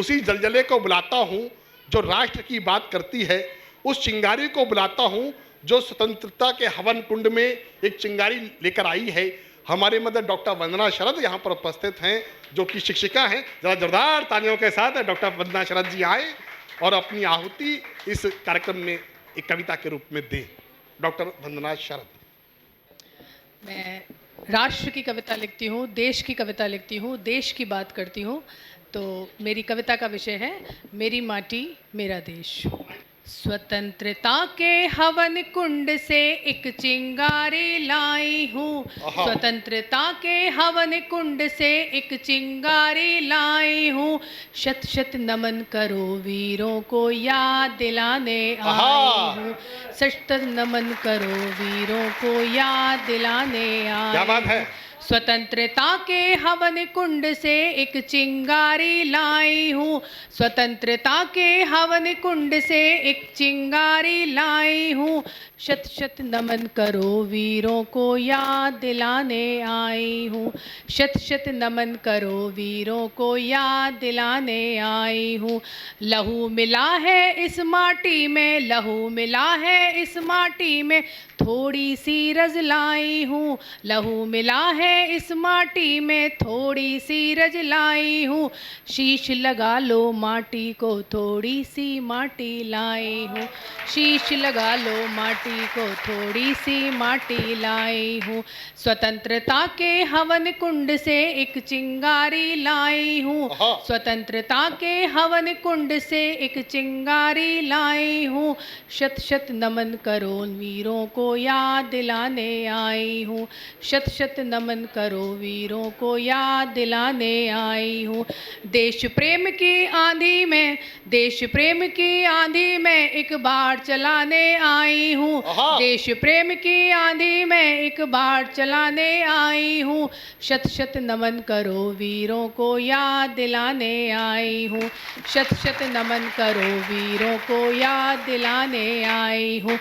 उसी जलजले को बुलाता हूँ जो राष्ट्र की बात करती है, उस चिंगारी को बुलाता हूँ जो स्वतंत्रता के हवन कुंड में एक चिंगारी लेकर आई है। हमारे मदर डॉक्टर वंदना शरद यहाँ पर उपस्थित हैं, जो कि शिक्षिका हैं। जरा जोरदार तालियों के साथ डॉक्टर वंदना शरद जी आए और अपनी आहुति इस कार्यक्रम में एक कविता के रूप में दें। डॉक्टर वंदना शरद। मैं राष्ट्र की कविता लिखती हूँ, देश की कविता लिखती हूँ, देश की बात करती हूँ। तो मेरी कविता का विषय है मेरी माटी मेरा देश। स्वतंत्रता के हवन कुंड से एक चिंगारी लाई हूँ, स्वतंत्रता के हवन कुंड से एक चिंगारी लाई हूँ। शत शत नमन करो वीरों को याद दिलाने आई हूँ, शत शत नमन करो वीरों को याद दिलाने आई। क्या बात है। स्वतंत्रता के हवन कुंड से एक चिंगारी लाई हूँ, स्वतंत्रता के हवन कुंड से एक चिंगारी लाई हूँ। शत शत नमन करो वीरों को याद दिलाने आई हूँ, शत शत नमन करो वीरों को याद दिलाने आई हूँ। लहू मिला है इस माटी में, लहू मिला है इस माटी में, थोड़ी सी रज लाई हूँ। लहू मिला है इस माटी में, थोड़ी सी रज लाई हूँ। शीश लगा लो माटी को, थोड़ी सी माटी लाई हूँ। शीश लगा लो माटी को, थोड़ी सी माटी लाई हूँ। स्वतंत्रता के हवन कुंड से एक चिंगारी लाई हूँ, स्वतंत्रता के हवन कुंड से एक चिंगारी लाई हूँ। शत शत नमन करो वीरों को याद दिलाने आई हूँ, शत शत नमन करो वीरों को याद दिलाने आई हूँ। देश प्रेम की आंधी में, देश प्रेम की आंधी में एक बार चलाने आई हूँ, देश प्रेम की आंधी में एक बार चलाने आई हूँ। शत शत नमन करो वीरों को याद दिलाने आई हूँ, शत शत नमन करो वीरों को याद दिलाने आई हूँ।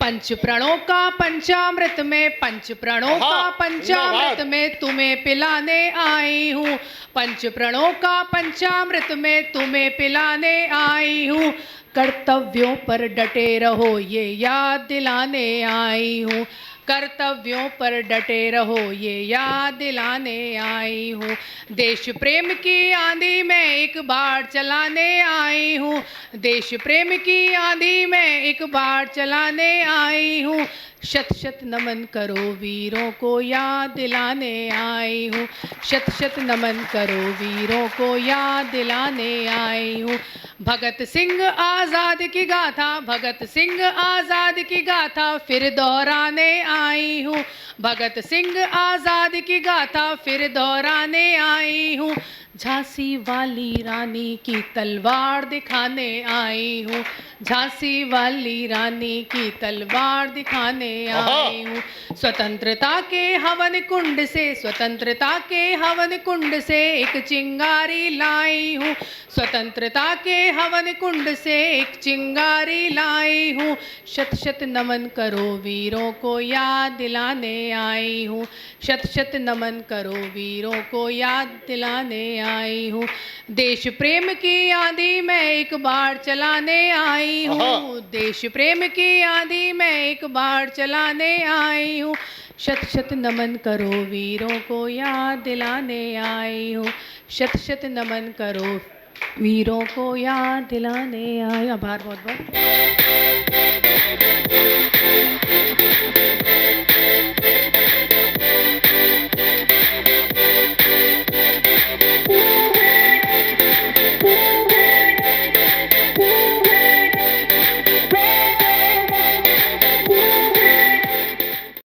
पंच प्रणों का पंचामृत में, पंच प्रणों का पंचामृत में तुम्हें पिलाने आई हूँ, पंच प्रणों का पंचामृत में तुम्हें पिलाने आई हूँ। कर्तव्यों पर डटे रहो ये याद दिलाने आई हूँ, कर्तव्यों पर डटे रहो ये याद दिलाने आई हूँ। देश प्रेम की आंधी में एक बार चलाने आई हूँ, देश प्रेम की आंधी में एक बार चलाने आई हूँ। शत शत नमन करो वीरों को याद दिलाने आई हूँ, शत शत नमन करो वीरों को याद दिलाने आई हूँ। भगत सिंह आज़ाद की गाथा, भगत सिंह आज़ाद की गाथा फिर दोहराने आई हूँ, भगत सिंह आज़ाद की गाथा फिर दोहराने आई हूँ। झांसी वाली रानी की तलवार दिखाने आई हूँ, झांसी वाली रानी की तलवार दिखाने आई हूँ। स्वतंत्रता के हवन कुंड से, स्वतंत्रता के हवन कुंड से एक चिंगारी लाई हूँ, स्वतंत्रता के हवन कुंड से एक चिंगारी लाई हूँ। शत शत नमन करो वीरों को याद दिलाने आई हूँ, शत शत नमन करो वीरों को याद दिलाने आई हूँ। देश प्रेम की आंधी में एक बार चलाने आई हूँ, देश प्रेम की आंधी में एक बार चलाने आई हूँ। शत शत नमन करो वीरों को याद दिलाने आई हूँ, शत शत नमन करो वीरों को याद दिलाने आई। आभार बहुत बहुत।